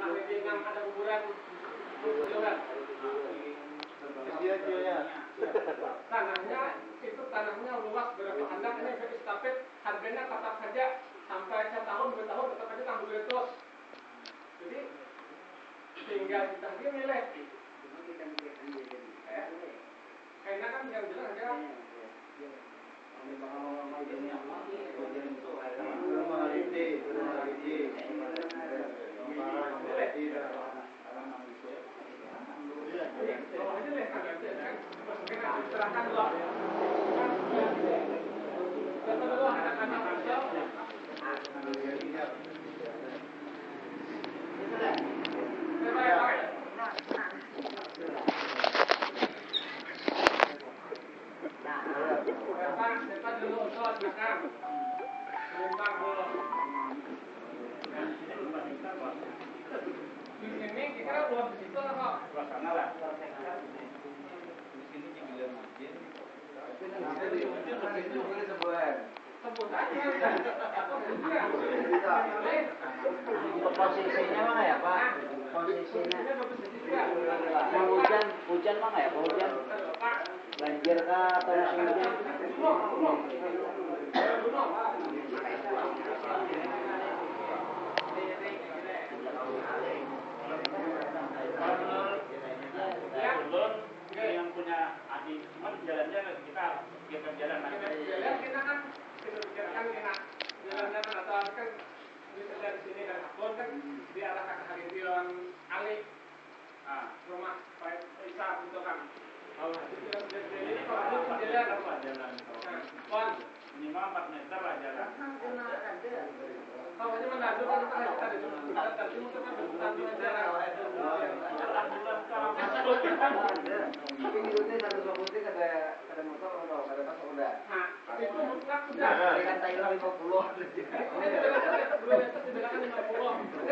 tanah di ada kuburan kuburan. Tanahnya luas berapa handap ini estafet harganya tetap saja sampai setahun 2 tahun tetap aja tanggung terus. Jadi tinggal kita dia milih. Karena kan yang jelas aja. Di sini kita belum di situ kok. Sana lah. Di sini juga masjid. Tapi nanti di masjid itu boleh sebulan. Sebulan posisinya mana ya Pak? Posisinya mau hujan mana ya? Hujan banjir kah atau musim hujan? Yang punya adik, cuman jalannya kita jalan. Kita kan jalannya atau kan bisa dari sini dari Hakon kan di arah kakak Harition Ali, rumah Pak Isa itu kan. Kalau ini kalau jalan apa jalan? Minimal 4 meter lah jalan. Kalau ini menandu kan tadi mungkin kan menandu jalan. Mungkin ngikutnya 120 ada motor atau ada pas udah. Nah, itu mutlak sudah. Kan Thailand 50. Ini belakang 50.